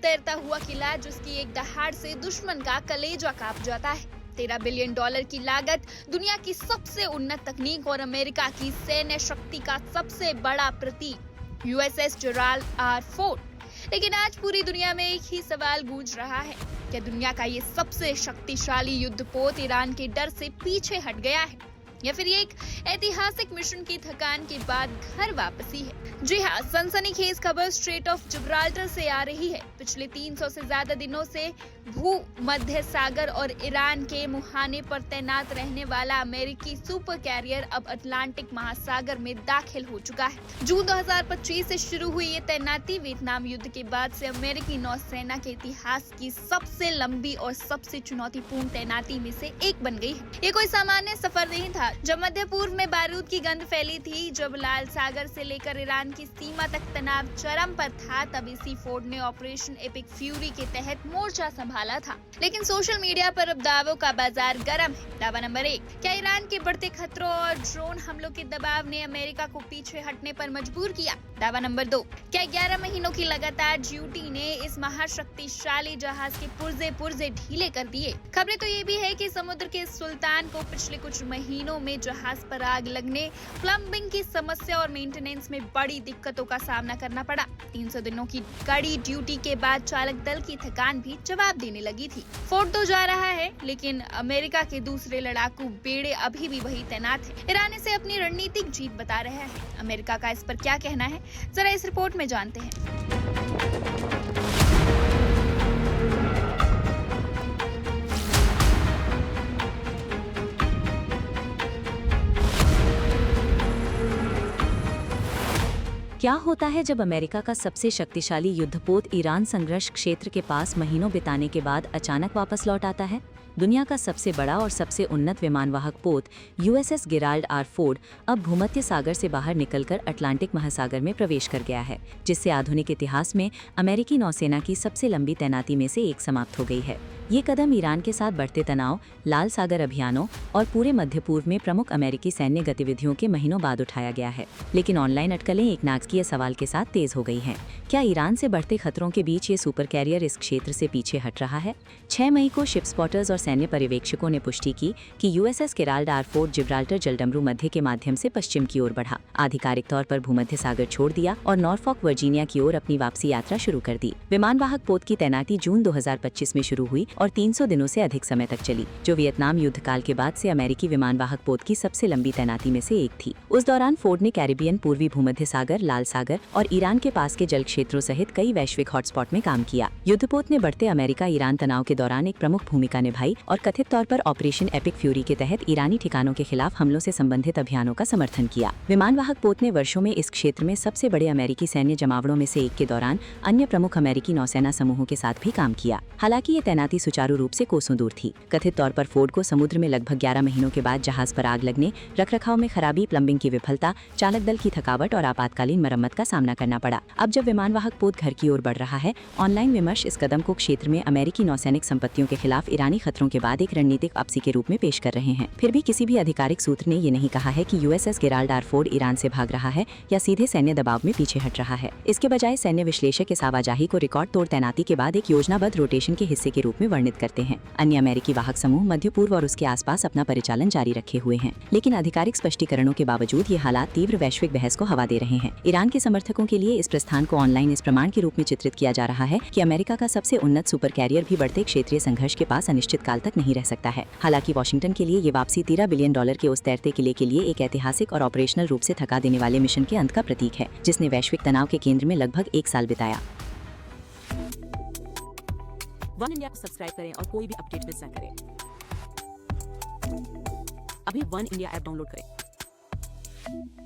तैरता हुआ किला जिसकी एक दहाड़ से दुश्मन का कलेजा कांप जाता है। $13 बिलियन की लागत, दुनिया की सबसे उन्नत तकनीक और अमेरिका की सैन्य शक्ति का सबसे बड़ा प्रतीक USS जेराल्ड आर फोर्ड। लेकिन आज पूरी दुनिया में एक ही सवाल गूंज रहा है, क्या दुनिया का ये सबसे शक्तिशाली युद्धपोत ईरान के डर से पीछे हट गया है या फिर ये एक ऐतिहासिक मिशन की थकान के बाद घर वापसी है? जी हाँ, सनसनीखेज खबर स्ट्रेट ऑफ जिब्राल्टर से आ रही है। पिछले 300 से ज्यादा दिनों से भूमध्य सागर और ईरान के मुहाने पर तैनात रहने वाला अमेरिकी सुपर कैरियर अब अटलांटिक महासागर में दाखिल हो चुका है। जून 2025 से शुरू हुई ये तैनाती वियतनाम युद्ध के बाद से अमेरिकी नौसेना के इतिहास की सबसे लंबी और सबसे चुनौतीपूर्ण तैनाती में से एक बन गई है। ये कोई सामान्य सफर नहीं था। जब मध्य पूर्व में बारूद की गंध फैली थी, जब लाल सागर से लेकर ईरान की सीमा तक तनाव चरम पर था, तब इसी फोर्ड ने ऑपरेशन एपिक फ्यूरी के तहत मोर्चा संभाला था। लेकिन सोशल मीडिया पर अब दावों का बाजार गर्म है। दावा नंबर 1, क्या ईरान के बढ़ते खतरों और ड्रोन हमलों के दबाव ने अमेरिका को पीछे हटने पर मजबूर किया? दावा नंबर 2, क्या 11 महीनों की लगातार ड्यूटी ने इस महाशक्तिशाली जहाज के पुर्जे ढीले कर दिए? खबरें तो ये भी है कि समुद्र के सुल्तान को पिछले कुछ महीनों में जहाज पर आग लगने, प्लम्बिंग की समस्या और मेंटेनेंस में बड़ी दिक्कतों का सामना करना पड़ा। 300 दिनों की कड़ी ड्यूटी के बाद चालक दल की थकान भी जवाब देने लगी थी। फोर्ड तो जा रहा है, लेकिन अमेरिका के दूसरे लड़ाकू बेड़े अभी भी वही तैनात है। ईरान इसे अपनी रणनीतिक जीत बता रहा है। अमेरिका का इस पर क्या कहना है, जरा इस रिपोर्ट में जानते हैं। क्या होता है जब अमेरिका का सबसे शक्तिशाली युद्धपोत ईरान संघर्ष क्षेत्र के पास महीनों बिताने के बाद अचानक वापस लौट आता है? दुनिया का सबसे बड़ा और सबसे उन्नत विमानवाहक पोत USS जेराल्ड आर फोर्ड अब भूमध्य सागर से बाहर निकलकर अटलांटिक महासागर में प्रवेश कर गया है, जिससे आधुनिक इतिहास में अमेरिकी नौसेना की सबसे लंबी तैनाती में से एक समाप्त हो गई है। ये कदम ईरान के साथ बढ़ते तनाव, लाल सागर अभियानों और पूरे मध्य पूर्व में प्रमुख अमेरिकी सैन्य गतिविधियों के महीनों बाद उठाया गया है। लेकिन ऑनलाइन अटकलें एक नाटकीय सवाल के साथ तेज हो गई हैं। क्या ईरान से बढ़ते खतरों के बीच ये सुपर कैरियर इस क्षेत्र से पीछे हट रहा है? 6 मई को शिप स्पॉटर्स और सैन्य पर्यवेक्षकों ने पुष्टि की कि USS Gerald R Ford Gibraltar जलडमरू मध्य के माध्यम से पश्चिम की ओर बढ़ा, आधिकारिक तौर पर भूमध्य सागर छोड़ दिया और नॉर्फॉक वर्जीनिया की ओर अपनी वापसी यात्रा शुरू कर दी। विमानवाहक पोत की तैनाती जून 2025 में शुरू हुई और 300 दिनों से अधिक समय तक चली, जो वियतनाम युद्ध काल के बाद से अमेरिकी विमानवाहक पोत की सबसे लंबी तैनाती में से एक थी। उस दौरान फोर्ड ने कैरिबियन, पूर्वी भूमध्य सागर, लाल सागर और ईरान के पास के जल क्षेत्रों सहित कई वैश्विक हॉटस्पॉट में काम किया। युद्धपोत ने बढ़ते अमेरिका ईरान तनाव के दौरान एक प्रमुख भूमिका निभाई और कथित तौर पर ऑपरेशन एपिक फ्यूरी के तहत ईरानी ठिकानों के खिलाफ हमलों से संबंधित अभियानों का समर्थन किया। विमानवाहक पोत ने वर्षों में इस क्षेत्र में सबसे बड़े अमेरिकी सैन्य जमावड़ों में से एक के दौरान अन्य प्रमुख अमेरिकी नौसेना समूहों के साथ भी काम किया। हालांकि ये तैनाती सुचारू रूप से कोसों दूर थी। कथित तौर पर फोर्ड को समुद्र में लगभग 11 महीनों के बाद जहाज पर आग लगने, रखरखाव में खराबी, प्लम्बिंग की विफलता, चालक दल की थकावट और आपातकालीन मरम्मत का सामना करना पड़ा। अब जब विमानवाहक पोत घर की ओर बढ़ रहा है, ऑनलाइन विमर्श इस कदम को क्षेत्र में अमेरिकी नौसैनिक संपत्तियों के खिलाफ ईरानी खतरों के बाद एक रणनीतिक वापसी के रूप में पेश कर रहे हैं। फिर भी किसी भी आधिकारिक सूत्र ने ये नहीं कहा है कि USS Gerald R Ford Iran से भाग रहा है या सीधे सैन्य दबाव में पीछे हट रहा है। इसके बजाय सैन्य विश्लेषक इस आवाजाही को रिकॉर्ड तोड़ तैनाती के बाद एक योजनाबद्ध रोटेशन के हिस्से के रूप में वर्णित करते हैं। अन्य अमेरिकी वाहक समूह मध्य पूर्व और उसके आसपास अपना परिचालन जारी रखे हुए हैं। लेकिन आधिकारिक स्पष्टीकरणों के बावजूद ये हालात तीव्र वैश्विक बहस को हवा दे रहे हैं। ईरान के समर्थकों के लिए इस प्रस्थान को ऑनलाइन इस प्रमाण के रूप में चित्रित किया जा रहा है कि अमेरिका का सबसे उन्नत सुपर कैरियर भी बढ़ते क्षेत्रीय संघर्ष के पास अनिश्चित काल तक नहीं रह सकता है। हालांकि वॉशिंगटन के लिए ये वापसी $13 बिलियन के उस तैरते किले के लिए एक ऐतिहासिक और ऑपरेशनल रूप से थका देने वाले मिशन के अंत का प्रतीक है, जिसने वैश्विक तनाव के केंद्र में लगभग 1 साल बिताया। वन इंडिया को सब्सक्राइब करें और कोई भी अपडेट मिस न करें। अभी वन इंडिया ऐप डाउनलोड करें।